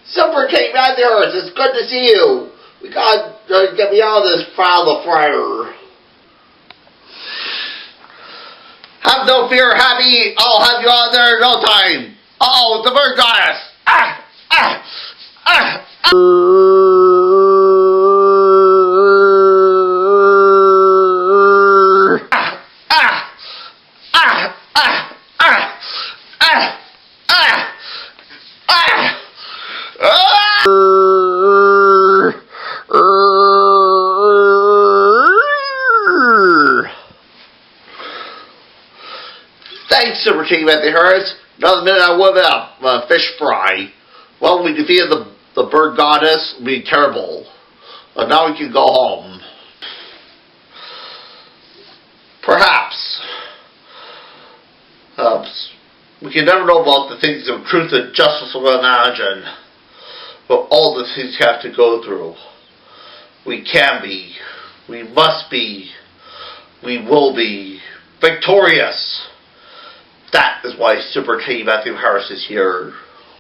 Super King Matthew Harris, it's good to see you. We gotta get me out of this foul of fire. Have no fear, Happy. I'll have you out there in no time. Uh-oh, the bird goddess. Ah! Ah! Ah! Thanks, Super King Matthew Harris. Another minute I whip up fish fry. Well, we defeated the bird goddess. It'll be terrible. But now we can go home. Perhaps. We can never know about the things of truth and justice we'll imagine. But all the things we have to go through. We can be. We must be. We will be victorious. That is why Super King Matthew Harris is here.